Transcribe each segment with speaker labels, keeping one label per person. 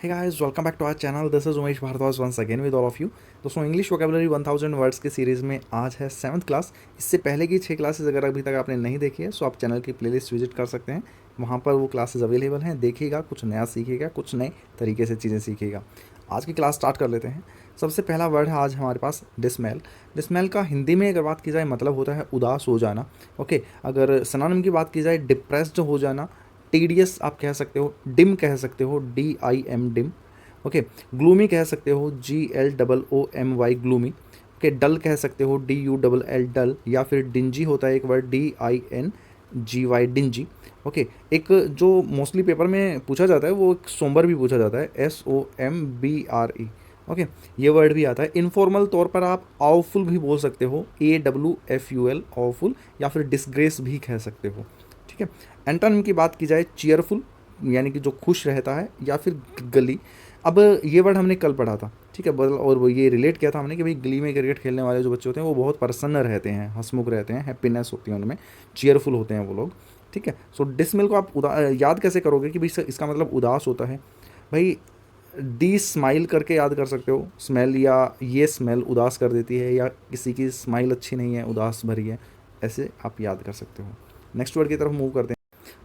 Speaker 1: Hey guys, welcome back to our channel. This is Umesh Bhardwaj once again with all of you. दोस्तों English vocabulary 1000 words की series में आज है 7th class. इससे पहले की 6 क्लासेस अगर अभी तक आपने नहीं देखी है सो आप चैनल की प्लेलिस्ट विजिट कर सकते हैं। वहाँ पर वो क्लासेस अवेलेबल हैं, देखिएगा, कुछ नया सीखिएगा, कुछ नए तरीके से चीज़ें सीखिएगा। आज की क्लास स्टार्ट कर लेते हैं। सबसे पहला वर्ड है आज हमारे पास डिसमेल। डिसमेल का हिंदी में अगर बात की जाए मतलब होता है उदास हो जाना। ओके, अगर सिनोनिम की बात की जाए डिप्रेस्ड हो जाना, टीडियस आप कह सकते हो, डिम कह सकते हो, DIM डिम। ओके, ग्लूमी कह सकते हो, GLOOMY ग्लूमी। ओके, डल कह सकते हो, DULL डल, या फिर डिंजी होता है एक वर्ड DINGY डिंजी। ओके, एक जो मोस्टली पेपर में पूछा जाता है वो एक सोम्बर भी पूछा जाता है, SOMBRE। ओके, ये वर्ड भी आता है। इनफॉर्मल तौर पर आप आवफुल भी बोल सकते हो, AWFUL आवफुल, या फिर डिसग्रेस भी कह सकते हो। ठीक है, एंटोनिम की बात की जाए चीयरफुल यानी कि जो खुश रहता है, या फिर गली। अब ये वर्ड हमने कल पढ़ा था, ठीक है, बदल, और वो ये रिलेट किया था हमने कि भाई गली में क्रिकेट खेलने वाले जो बच्चे होते हैं वो बहुत प्रसन्न रहते हैं, हंसमुख रहते हैं, हैप्पीनेस होती है उनमें, चीयरफुल होते हैं वो लोग। ठीक है, सो डिसमिल को आप याद कैसे करोगे कि भाई इसका मतलब उदास होता है। भाई डी स्माइल करके याद कर सकते हो, स्मेल, या ये स्मेल उदास कर देती है, या किसी की स्माइल अच्छी नहीं है, उदास भरी है, ऐसे आप याद कर सकते हो। नेक्स्ट वर्ड की तरफ मूव करते हैं।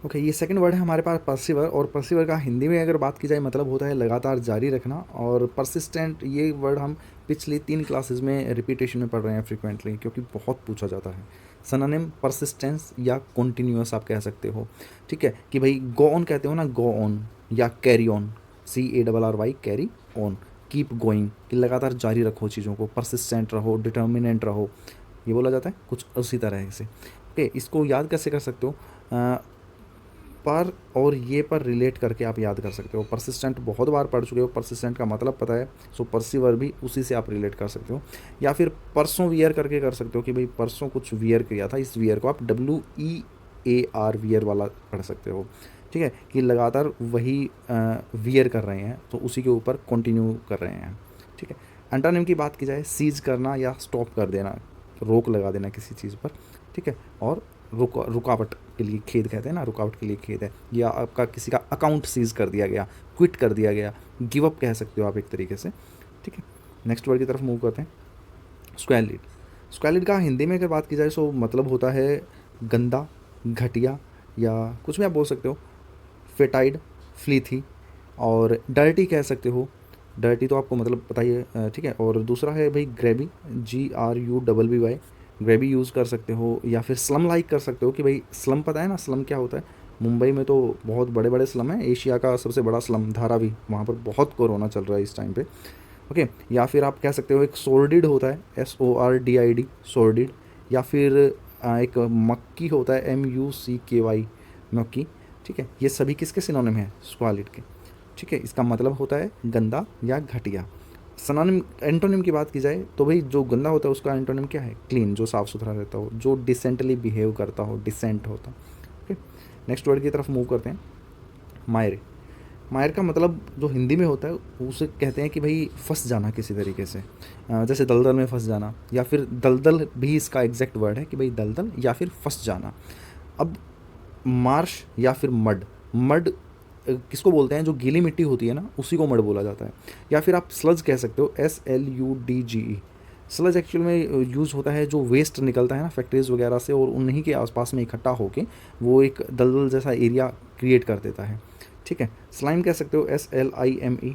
Speaker 1: ओके, ये सेकंड वर्ड है हमारे पास परसिवर, और परसिवर का हिंदी में अगर बात की जाए मतलब होता है लगातार जारी रखना। और परसिस्टेंट ये वर्ड हम पिछली 3 क्लासेस में रिपीटेशन में पढ़ रहे हैं फ्रिक्वेंटली, क्योंकि बहुत पूछा जाता है। सिनोनिम परसिस्टेंस या कॉन्टिन्यूअस आप कह सकते हो। ठीक है, कि भाई गो ऑन कहते हो ना, गो ऑन, या carry on, CARRY carry on, keep going, कि लगातार जारी रखो चीज़ों को, परसिस्टेंट रहो, डिटर्मिनेंट रहो, ये बोला जाता है कुछ उसी तरह से। ओके, इसको याद कैसे कर सकते हो, पर और ये पर रिलेट करके आप याद कर सकते हो। परसिस्टेंट बहुत बार पढ़ चुके हो, परसिस्टेंट का मतलब पता है, सो परसिवर भी उसी से आप रिलेट कर सकते हो। या फिर परसों वियर करके कर सकते हो कि भाई परसों कुछ वियर किया था, इस वियर को आप WEAR वियर वाला पढ़ सकते हो। ठीक है, कि लगातार वही वियर कर रहे हैं तो उसी के ऊपर कंटिन्यू कर रहे हैं। ठीक है, एंटोनिम की बात की जाए सीज करना या स्टॉप कर देना, रोक लगा देना किसी चीज़ पर। ठीक है, और रुकावट के लिए खेद कहते हैं ना, रुकावट के लिए खेद है, या आपका किसी का अकाउंट सीज कर दिया गया, क्विट कर दिया गया, गिव अप कह सकते हो आप एक तरीके से। ठीक है, नेक्स्ट वर्ड की तरफ मूव करते हैं। स्क्वैलिड। स्क्वैलिड का हिंदी में अगर बात की जाए तो मतलब होता है गंदा, घटिया, या कुछ भी आप बोल सकते हो, फेटाइड, फ्लीथी, और डर्टी कह सकते हो। डर्टी तो आपको मतलब पता ही है। ठीक है, और दूसरा है भाई ग्रेबी, GRUBBY, ग्रेबी यूज़ कर सकते हो, या फिर स्लम लाइक कर सकते हो कि भाई स्लम पता है ना, स्लम क्या होता है। मुंबई में तो बहुत बड़े बड़े स्लम हैं, एशिया का सबसे बड़ा स्लम धारावी, वहाँ पर बहुत कोरोना चल रहा है इस टाइम पे। ओके, या फिर आप कह सकते हो एक सोर्डिड होता है, SORDID सोर्डिड, या फिर एक मक्की होता है, MUCKY मक्की। ठीक है, ये सभी किसके सिनोनिम हैं, स्क्वालिड के। ठीक है, इसका मतलब होता है गंदा या घटिया। सिनोनिम एंटोनिम की बात की जाए तो भाई जो गंदा होता है उसका एंटोनिम क्या है, क्लीन, जो साफ़ सुथरा रहता हो, जो डिसेंटली बिहेव करता हो, डिसेंट होता। ओके, नेक्स्ट वर्ड की तरफ मूव करते हैं। मायर। मायर का मतलब जो हिंदी में होता है उसे कहते हैं कि भाई फंस जाना किसी तरीके से, जैसे दलदल में फंस जाना, या फिर दलदल भी इसका एग्जैक्ट वर्ड है कि भाई दलदल या फिर फंस जाना। अब मार्श या फिर मड, मड किसको बोलते हैं, जो गीली मिट्टी होती है ना उसी को मड बोला जाता है। या फिर आप स्लज कह सकते हो, SLUDGE। स्लज एक्चुअल में यूज़ होता है जो वेस्ट निकलता है ना फैक्ट्रीज वगैरह से, और उन्हीं के आसपास में इकट्ठा होके वो एक दलदल जैसा एरिया क्रिएट कर देता है। ठीक है, स्लाइम कह सकते हो, SLIME,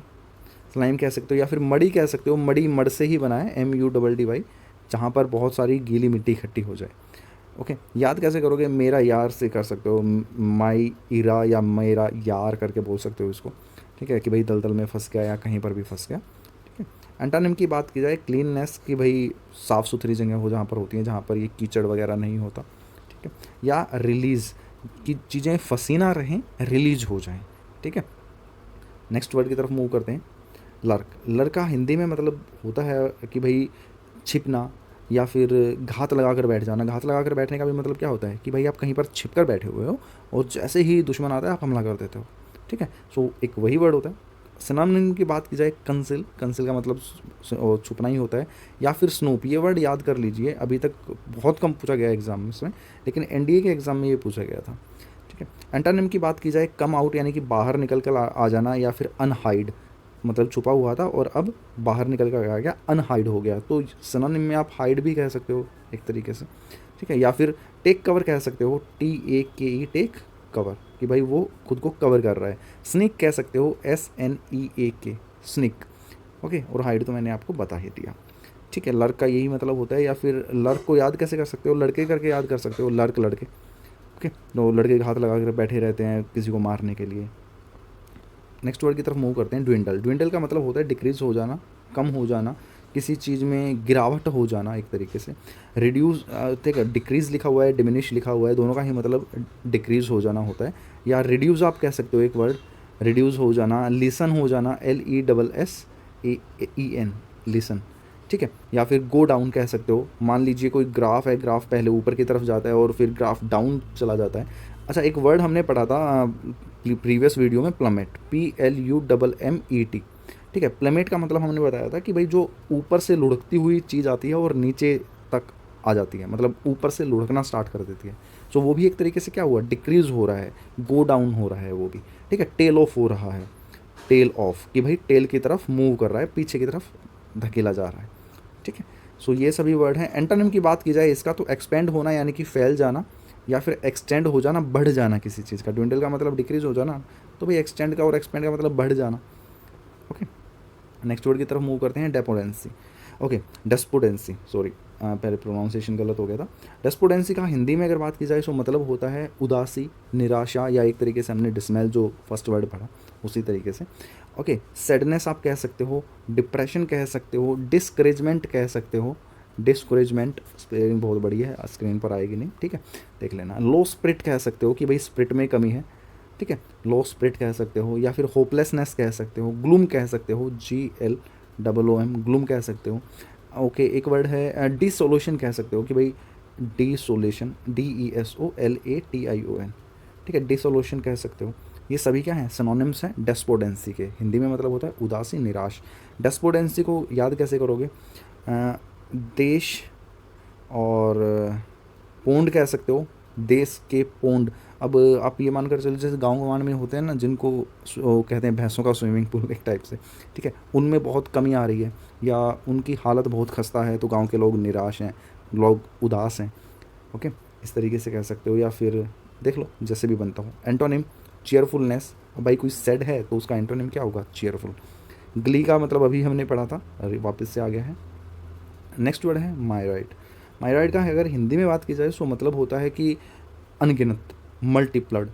Speaker 1: स्लाइम कह सकते हो, या फिर मड़ी कह सकते हो, मड़ी मड से ही बना है, MUDDY, जहाँ पर बहुत सारी गीली मिट्टी इकट्ठी हो जाए। ओके, याद कैसे करोगे, मेरा यार से कर सकते हो, माई इरा या मेरा यार करके बोल सकते हो इसको। ठीक है, कि भाई दलदल में फंस गया या कहीं पर भी फंस गया। ठीक है, एंटोनिम की बात की जाए क्लीननेस, की भाई साफ़ सुथरी जगह हो जहाँ पर होती हैं, जहाँ पर ये कीचड़ वगैरह नहीं होता। ठीक है, या रिलीज़, की चीज़ें फंसी ना रहें, रिलीज हो जाएं। ठीक है, नेक्स्ट वर्ड की तरफ मूव करते हैं। लर्क। लर्क का हिंदी में मतलब होता है कि भाई छिपना, या फिर घात लगा कर बैठ जाना। घात लगा कर बैठने का भी मतलब क्या होता है कि भाई आप कहीं पर छिप कर बैठे हुए हो और जैसे ही दुश्मन आता है आप हमला कर देते हो। ठीक है, सो एक वही वर्ड होता है। सिनोनिम की बात की जाए कंसिल, कंसिल का मतलब छुपना ही होता है। या फिर स्नूप, ये वर्ड याद कर लीजिए, अभी तक बहुत कम पूछा गया एग्जाम में, लेकिन NDA के एग्ज़ाम में ये पूछा गया था। ठीक है, एंटोनिम की बात की जाए कम आउट यानी कि बाहर निकल कर आ जाना, या फिर अनहाइड, मतलब छुपा हुआ था और अब बाहर निकल कर आ गया, अनहाइड हो गया। तो सिनोनिम में आप हाइड भी कह सकते हो एक तरीके से, ठीक है। या फिर टेक कवर कह सकते हो, TAKE, टेक कवर, कि भाई वो खुद को कवर कर रहा है। स्निक कह सकते हो, SNEAK, स्निक, ओके। और हाइड तो मैंने आपको बता ही दिया, ठीक है। लर्क का यही मतलब होता है। या फिर लर्क को याद कैसे कर सकते हो, लड़के करके याद कर सकते हो, लर्क लड़के, ओके। तो लड़के के हाथ लगा कर बैठे रहते हैं किसी को मारने के लिए। नेक्स्ट वर्ड की तरफ मूव करते हैं, ड्विंडल। ड्विंडल का मतलब होता है डिक्रीज हो जाना, कम हो जाना, किसी चीज़ में गिरावट हो जाना एक तरीके से। रिड्यूस, ठीक है, डिक्रीज लिखा हुआ है, डिमिनिश लिखा हुआ है, दोनों का ही मतलब डिक्रीज हो जाना होता है। या रिड्यूस आप कह सकते हो एक वर्ड, रिड्यूस हो जाना, लिसन हो जाना, LESSEN, लिसन, ठीक है। या फिर गो डाउन कह सकते हो। मान लीजिए कोई ग्राफ है, ग्राफ पहले ऊपर की तरफ जाता है और फिर ग्राफ डाउन चला जाता है। अच्छा, एक वर्ड हमने पढ़ा था प्रीवियस वीडियो में, प्लमेट, PLUMMET, ठीक है। प्लमेट का मतलब हमने बताया था कि भाई जो ऊपर से लुढ़कती हुई चीज़ आती है और नीचे तक आ जाती है, मतलब ऊपर से लुढ़कना स्टार्ट कर देती है। तो वो भी एक तरीके से क्या हुआ, डिक्रीज हो रहा है, गो डाउन हो रहा है वो भी, ठीक है। टेल ऑफ हो रहा है, टेल ऑफ, कि भाई टेल की तरफ मूव कर रहा है, पीछे की तरफ धकेला जा रहा है, ठीक है। सो ये सभी वर्ड हैं। एंटोनिम की बात की जाए इसका, तो एक्सपेंड होना यानी कि फैल जाना, या फिर एक्सटेंड हो जाना, बढ़ जाना किसी चीज़ का। ड्विंडल का मतलब डिक्रीज हो जाना, तो भाई एक्सटेंड का और एक्सपेंड का मतलब बढ़ जाना, ओके। नेक्स्ट वर्ड की तरफ मूव करते हैं, डेपोडेंसी, ओके, डेस्पोडेंसी, सॉरी, पहले प्रोनाउंसिएशन गलत हो गया था। डेस्पोडेंसी का हिंदी में अगर बात की जाए तो मतलब होता है उदासी, निराशा, या एक तरीके से हमने डिसमेल जो फर्स्ट वर्ड पढ़ा उसी तरीके से, ओके। सैडनेस आप कह सकते हो, डिप्रेशन कह सकते हो, डिस्करेजमेंट कह सकते हो, डिस्करेजमेंट स्पेलिंग बहुत बढ़िया है, स्क्रीन पर आएगी नहीं, ठीक है, देख लेना। लो स्पिरिट कह सकते हो कि भाई स्पिरिट में कमी है, ठीक है, लो स्पिरिट कह सकते हो। या फिर होपलेसनेस कह सकते हो, ग्लूम कह सकते हो, GLOOM, ग्लूम कह सकते हो, ओके। एक वर्ड है डिसोल्यूशन कह सकते हो कि भाई डिसोल्यूशन, DESOLATION, ठीक है, डिसोल्यूशन कह सकते हो। ये सभी क्या हैं, सिनोनिम्स हैं डेस्पोडेंसी के। हिंदी में मतलब होता है उदासी, निराश। डेस्पोडेंसी को याद कैसे करोगे, देश और पोंड कह सकते हो, देश के पोंड। अब आप ये मानकर चलो जैसे गांव गंवान में होते हैं ना, जिनको कहते हैं भैंसों का स्विमिंग पूल एक टाइप से, ठीक है, उनमें बहुत कमी आ रही है या उनकी हालत बहुत खस्ता है, तो गांव के लोग निराश हैं, लोग उदास हैं, ओके, इस तरीके से कह सकते हो। या फिर देख लो जैसे भी बनता हो। एंटोनिम, चीयरफुलनेस, भाई कोई सैड है तो उसका एंटोनिम क्या होगा, चीयरफुल। ग्ली का मतलब अभी हमने पढ़ा था, अरे वापस से आ गया है। नेक्स्ट वर्ड है मायराइड। मायराइड का अगर हिंदी में बात की जाए तो मतलब होता है कि अनगिनत, मल्टीप्लड,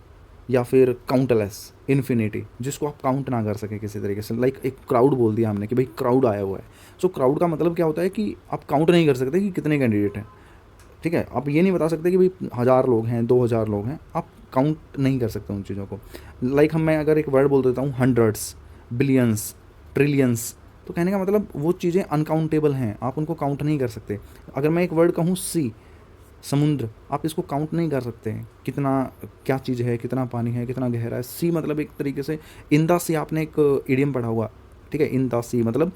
Speaker 1: या फिर काउंटलेस, इन्फिनिटी, जिसको आप काउंट ना कर सके किसी तरीके से। लाइक एक क्राउड बोल दिया हमने कि भाई क्राउड आया हुआ है। सो क्राउड का मतलब क्या होता है कि आप काउंट नहीं कर सकते कि कितने कैंडिडेट हैं, ठीक है। आप ये नहीं बता सकते कि भाई 1000 लोग हैं, 2000 लोग हैं, आप काउंट नहीं कर सकते उन चीज़ों को। लाइक मैं अगर एक वर्ड बोल देता हूँ हंड्रेड्स, बिलियंस, ट्रिलियंस, तो कहने का मतलब वो चीज़ें अनकाउंटेबल हैं, आप उनको काउंट नहीं कर सकते। अगर मैं एक वर्ड कहूँ सी, समुद्र, आप इसको काउंट नहीं कर सकते कितना, क्या चीज़ है, कितना पानी है, कितना गहरा है। सी मतलब एक तरीके से इन द सी, आपने एक इडियम पढ़ा हुआ, ठीक है, इन द सी मतलब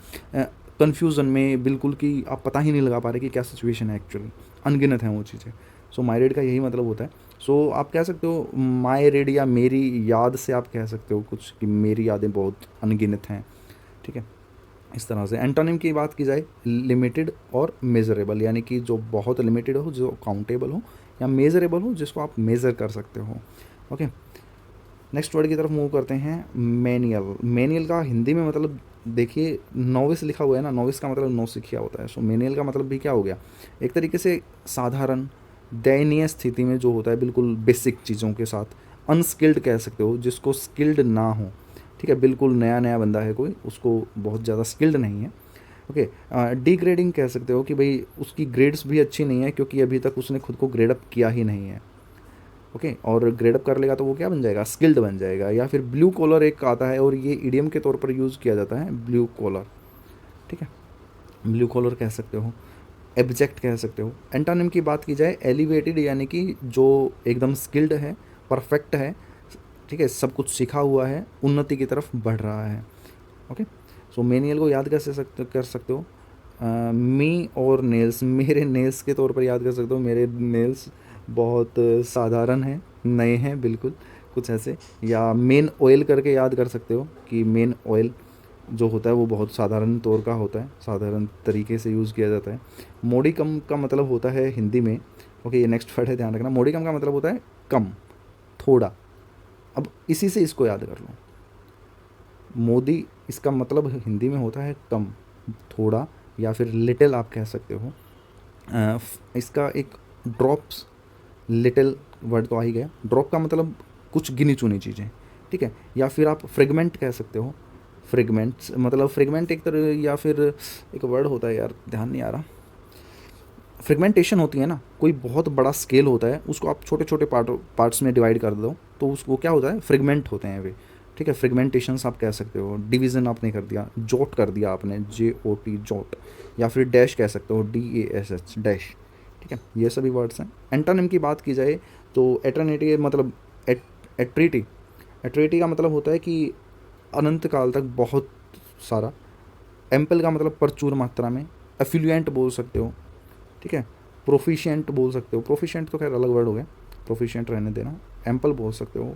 Speaker 1: कन्फ्यूज़न में बिल्कुल कि आप पता ही नहीं लगा पा रहे कि क्या सिचुएशन है, एक्चुअली अनगिनत हैं वो चीज़ें। सो माई का यही मतलब होता है। सो आप कह सकते हो माई रेड, या मेरी याद से आप कह सकते हो कुछ कि मेरी यादें बहुत अनगिनत हैं, ठीक है, इस तरह से। एंटोनिम की बात की जाए, लिमिटेड और मेज़रेबल, यानी कि जो बहुत लिमिटेड हो, जो काउंटेबल हो, या मेज़रेबल हो, जिसको आप मेज़र कर सकते हो, ओके। नेक्स्ट वर्ड की तरफ मूव करते हैं, मैनुअल। मैनुअल का हिंदी में मतलब देखिए, नोविस लिखा हुआ है ना, नोविस का मतलब नौसिखिया होता है। सो मैनुअल का मतलब भी क्या हो गया, एक तरीके से साधारण, दयनीय स्थिति में जो होता है, बिल्कुल बेसिक चीज़ों के साथ। अनस्किल्ड कह सकते हो, जिसको स्किल्ड ना हो, ठीक है, बिल्कुल नया नया बंदा है कोई, उसको बहुत ज़्यादा स्किल्ड नहीं है, ओके। डिग्रेडिंग कह सकते हो कि भाई उसकी ग्रेड्स भी अच्छी नहीं है क्योंकि अभी तक उसने खुद को ग्रेडअप किया ही नहीं है, ओके। और ग्रेडअप कर लेगा तो वो क्या बन जाएगा, स्किल्ड बन जाएगा। या फिर ब्लू कॉलर एक आता है, और ये इडियम के तौर पर यूज़ किया जाता है, ब्लू कॉलर, ठीक है, ब्लू कॉलर कह सकते हो, एब्जेक्ट कह सकते हो। एंटोनिम की बात की जाए, एलिवेटेड, यानी कि जो एकदम स्किल्ड है, परफेक्ट है, ठीक है, सब कुछ सीखा हुआ है, उन्नति की तरफ बढ़ रहा है, ओके। सो मेनियल को याद कैसे कर सकते हो, मी और नेल्स, मेरे नेल्स के तौर पर याद कर सकते हो। मेरे नेल्स बहुत साधारण हैं, नए हैं बिल्कुल, कुछ ऐसे। या मेन ऑयल करके याद कर सकते हो कि मेन ऑयल, जो होता है वो बहुत साधारण तौर का होता है, साधारण तरीके से यूज़ किया जाता है। मोडिकम का मतलब होता है हिंदी में, ओके ये नेक्स्ट वर्ड है, ध्यान रखना। मोडिकम का मतलब होता है कम, थोड़ा। अब इसी से इसको याद कर लो, मोदी इसका मतलब हिंदी में होता है कम, थोड़ा, या फिर लिटिल आप कह सकते हो। इसका एक ड्रॉप्स, लिटिल वर्ड तो आ ही गया। ड्रॉप का मतलब कुछ गिनी चुनी चीज़ें, ठीक है। या फिर आप फ्रेगमेंट कह सकते हो। फ्रेगमेंट्स मतलब फ्रेगमेंट एक तरह, या फिर एक वर्ड होता है यार ध्यान नहीं आ रहा। फ्रेगमेंटेशन होती है ना, कोई बहुत बड़ा स्केल होता है, उसको आप छोटे छोटे पार्ट्स में डिवाइड कर दो तो उसको क्या होता है, फ्रेगमेंट होते हैं वे, ठीक है। फ्रेगमेंटेशंस आप कह सकते हो। डिवीज़न आपने कर दिया, जोट कर दिया आपने, JOT जोट, या फिर डैश कह सकते हो, DASH डैश, ठीक है। ये सभी वर्ड्स हैं। एंटोनिम की बात की जाए तो एटर्निटी मतलब एट्रिटी, एट्रिटी का मतलब होता है कि अनंत काल तक बहुत सारा। एम्पल का मतलब प्रचुर मात्रा में। एफ्लुएंट बोल सकते हो, ठीक है। प्रोफिशिएंट बोल सकते हो, प्रोफिशिएंट तो खैर अलग वर्ड हो गया, प्रोफिशिएंट रहने देना। एम्पल बोल सकते हो।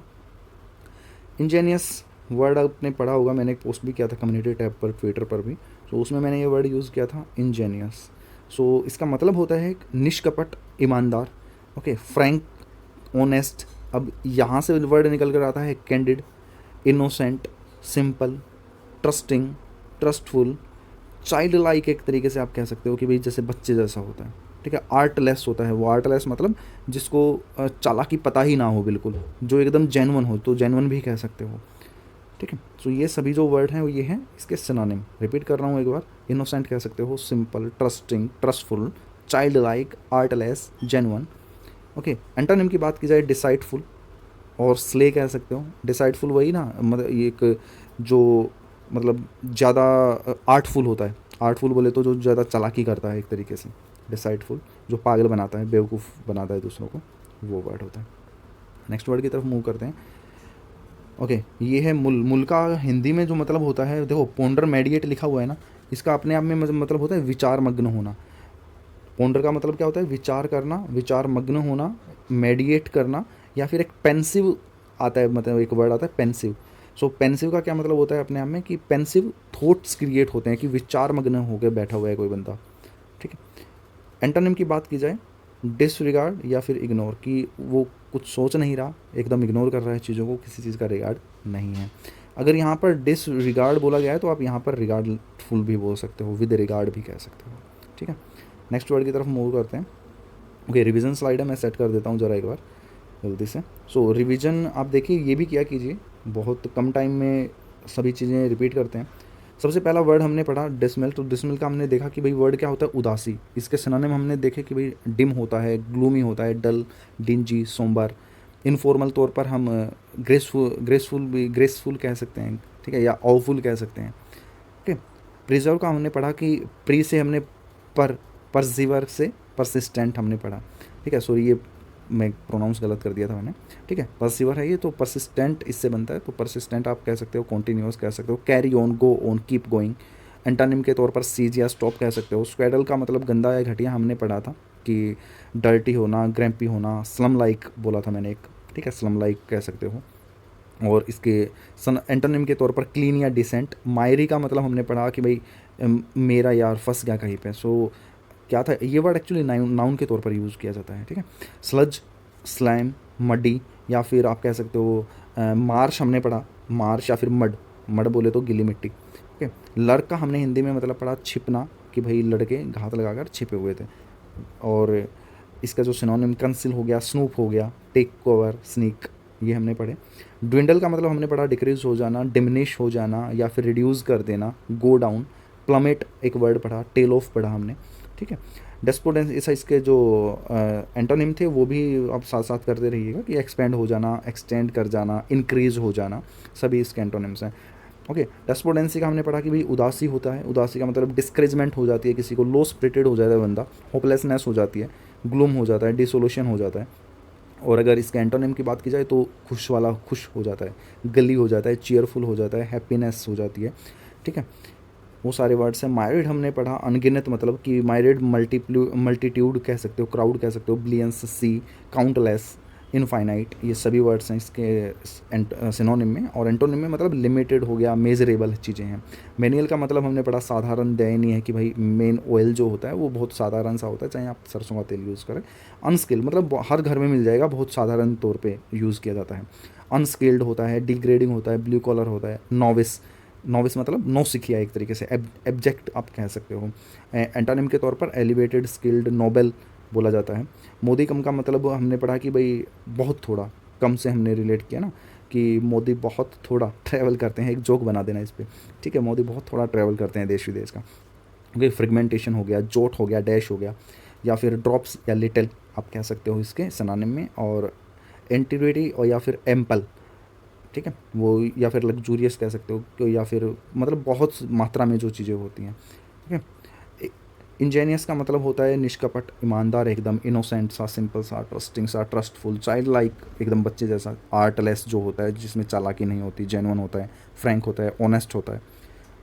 Speaker 1: इंजीनियस वर्ड आपने पढ़ा होगा, मैंने एक पोस्ट भी किया था कम्युनिटी टैब पर, ट्विटर पर भी, तो उसमें मैंने ये वर्ड यूज़ किया था, इंजीनियस। सो इसका मतलब होता है निष्कपट, ईमानदार, ओके, फ्रैंक, ऑनेस्ट। अब यहाँ से वर्ड निकल कर आता है candid, innocent, simple, trusting, trustful, child like एक तरीके से आप कह सकते हो कि भाई जैसे बच्चे जैसा होता है, ठीक है। आर्टलेस होता है वो, आर्टलेस मतलब जिसको चालाकी पता ही ना हो बिल्कुल, जो एकदम जेन्युइन हो, तो जेन्युइन भी कह सकते हो, ठीक है। तो ये सभी जो वर्ड हैं वो ये हैं इसके सिनोनिम। रिपीट कर रहा हूँ एक बार, इनोसेंट कह सकते हो, simple, trusting, trustful, child like, artless, genuine, okay. Antonym की बात की जाए डिसाइडफुल और स्ले कह सकते हो। डिसाइडफुल वही ना, मतलब ये एक जो मतलब ज़्यादा आर्टफुल होता है, आर्टफुल बोले तो जो ज़्यादा चालाकी करता है एक तरीके से। डिसाइडफुल जो पागल बनाता है, बेवकूफ़ बनाता है दूसरों को, वो वर्ड होता है। नेक्स्ट वर्ड की तरफ मूव करते हैं। ओके ये है मुल। मुल का हिंदी में जो मतलब होता है, देखो पोंडर मेडिएट लिखा हुआ है ना, इसका अपने आप में मतलब होता है विचार मग्न होना। पोंडर का मतलब क्या होता है, विचार करना, विचार मग्न होना, मेडिएट करना, या फिर एक पेंसिव आता है, मतलब एक वर्ड आता है पेंसिव। सो पेंसिव का क्या मतलब होता है अपने आप में, कि पेंसिव थॉट्स क्रिएट होते हैं, कि विचार मग्न होकर बैठा हुआ है कोई बंदा, ठीक है। एंटोनिम की बात की जाए डिसरिगार्ड या फिर इग्नोर, कि वो कुछ सोच नहीं रहा, एकदम इग्नोर कर रहा है चीज़ों को, किसी चीज़ का रिगार्ड नहीं है। अगर यहाँ पर डिसरिगार्ड बोला गया है तो आप यहाँ पर रिगार्डफुल भी बोल सकते हो, विद रिगार्ड भी कह सकते हो, ठीक है। नेक्स्ट वर्ड की तरफ मूव करते हैं। ओके रिवीजन स्लाइड है, मैं सेट कर देता हूँ ज़रा एक बार जल्दी से। सो रिवीजन आप देखिए, ये भी किया कीजिए, बहुत कम टाइम में सभी चीज़ें रिपीट करते हैं। सबसे पहला वर्ड हमने पढ़ा डिसमिल, तो डिसमिल का हमने देखा कि भाई वर्ड क्या होता है, उदासी। इसके सिनोनिम हमने देखे कि भाई डिम होता है, ग्लूमी होता है, डल, डिंजी, सोमवार। इनफॉर्मल तौर पर हम ग्रेसफुल कह सकते हैं, ठीक है, या ऑफुल कह सकते हैं, ठीक है। प्रिजर्व का हमने पढ़ा कि प्री से हमने परसिवर से परसिस्टेंट हमने पढ़ा, ठीक है। सॉरी ये मैं प्रोनाउंस गलत कर दिया था मैंने, ठीक है। परसिवर है ये, तो परसिस्टेंट इससे बनता है, तो परसिस्टेंट आप कह सकते हो, कॉन्टीन्यूस कह सकते हो, carry on, go on, keep going. Antonym के तौर पर सीज या स्टॉप कह सकते हो। स्क्वेडल का मतलब गंदा या घटिया हमने पढ़ा था, कि डर्टी होना, ग्रैम्पी होना। स्लम लाइक बोला था मैंने एक, ठीक है, स्लम लाइक कह सकते हो। और इसके एंटोनिम के तौर पर क्लीन या डिसेंट। मायरी का मतलब हमने पढ़ा कि भाई मेरा यार फंस गया कहीं पे। सो क्या था ये वर्ड, एक्चुअली नाउन के तौर पर यूज़ किया जाता है, ठीक है। स्लज, स्लैम, मडी, या फिर आप कह सकते हो मार्श हमने पढ़ा, मार्श या फिर मड, मड बोले तो गीली मिट्टी, ठीक है। लड़क का हमने हिंदी में मतलब पढ़ा छिपना, कि भाई लड़के घात लगाकर छिपे हुए थे। और इसका जो सिनोनिम कंसिल हो गया, स्नूप हो गया, टेक कवर, स्नीक, ये हमने पढ़े। ड्विंडल का मतलब हमने पढ़ा डिक्रीज हो जाना, डिमिनिश हो जाना, या फिर रिड्यूस कर देना, गो डाउन। प्लमेट एक वर्ड पढ़ा, टेल ऑफ पढ़ा हमने, ठीक है। डेस्पोडेंस ऐसा, इसके जो एंटोनिम थे वो भी आप साथ साथ करते रहिएगा, कि एक्सपेंड हो जाना, एक्सटेंड कर जाना, इंक्रीज हो जाना, सभी इसके एंटोनिम्स हैं, ओके। डेस्पोडेंसी का हमने पढ़ा कि भाई उदासी होता है, उदासी का मतलब डिस्करेजमेंट हो जाती है किसी को, लो स्पिरिटेड हो जाता है बंदा, होपलेसनेस हो जाती है, ग्लूम हो जाता है, डिसोल्यूशन हो जाता है। और अगर इसके एंटोनिम की बात की जाए तो खुश वाला खुश हो जाता है, गली हो जाता है, चीयरफुल हो जाता है, हैप्पीनेस हो जाती है, ठीक है। वो सारे वर्ड्स हैं। मायरेड हमने पढ़ा अनगिनत, मतलब कि मायरेड मल्टीट्यूड कह सकते हो, क्राउड कह सकते हो, बिलियंस, सी, काउंटलेस, इनफाइनाइट, ये सभी वर्ड्स हैं इसके सिनोनिम में। और एंटोनिम में मतलब लिमिटेड हो गया, मेजरेबल चीज़ें हैं। मेनियल का मतलब हमने पढ़ा साधारण, दयनीय है कि भाई मेन ऑयल जो होता है वो बहुत साधारण सा होता है, चाहे आप सरसों का तेल यूज़ करें। अनस्किल्ड मतलब हर घर में मिल जाएगा, बहुत साधारण तौर पे यूज़ किया जाता है। अनस्किल्ड होता है, डिग्रेडिंग होता है, ब्लू कॉलर होता है। नॉविस, नॉविस मतलब नौसिखिया एक तरीके से, एब्जेक्ट आप कह सकते हो। एंटोनिम के तौर पर एलिवेटेड, स्किल्ड, नोबल बोला जाता है। मोदी कम का मतलब हमने पढ़ा कि भाई बहुत थोड़ा, कम से हमने रिलेट किया ना कि मोदी बहुत थोड़ा ट्रैवल करते हैं, एक जोक बना देना इस पर, ठीक है। मोदी बहुत थोड़ा ट्रैवल करते हैं देश विदेश का। क्योंकि फ्रेगमेंटेशन हो गया, जोट हो गया, डैश हो गया, या फिर ड्रॉप्स या लिटिल आप कह सकते हो इसके सिनोनिम में। और एंटीरिटी और या फिर एम्पल, ठीक है वो, या फिर लग्जूरियस कह सकते हो, या फिर मतलब बहुत मात्रा में जो चीज़ें होती हैं, ठीक है। इंजेनियस का मतलब होता है निष्कपट, ईमानदार, एकदम इनोसेंट सा, सिंपल सा, ट्रस्टिंग सा, ट्रस्टफुल, चाइल्ड लाइक, एकदम बच्चे जैसा। आर्टलेस जो होता है जिसमें चालाकी नहीं होती, जेन्युइन होता है, फ्रैंक होता है, ऑनेस्ट होता है।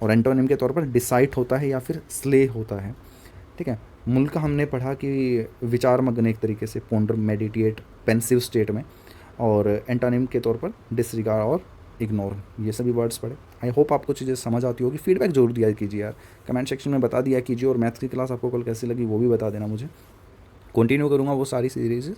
Speaker 1: और एंटोनिम के तौर पर डिसाइट होता है या फिर स्ले होता है, ठीक है। मुल्क हमने पढ़ा कि विचार मग्न एक तरीके से, पोंडर, मेडिटेट, पेंसिव स्टेट में। और एंटोनिम के तौर पर डिसरिगार्ड और इग्नोर, ये सभी वर्ड्स पढ़े। आई होप आपको चीज़ें समझ आती होगी। फीडबैक जरूर दिया कीजिए यार, कमेंट सेक्शन में बता दिया कीजिए। और मैथ्स की क्लास आपको कल कैसी लगी वो भी बता देना मुझे। कंटिन्यू करूँगा वो सारी सीरीज़,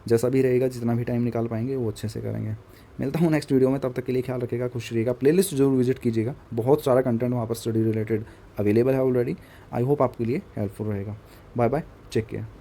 Speaker 1: जैसा भी रहेगा, जितना भी टाइम निकाल पाएंगे वो अच्छे से करेंगे। मिलता हूँ नेक्स्ट वीडियो में, तब तक के लिए ख्याल रखिएगा, खुश रहिएगा। प्लेलिस्ट जरूर विजिट कीजिएगा, बहुत सारा कंटेंट वहाँ पर स्टडी रिलेटेड अवेलेबल है ऑलरेडी। आई होप आपके लिए हेल्पफुल रहेगा। Bye bye, take care.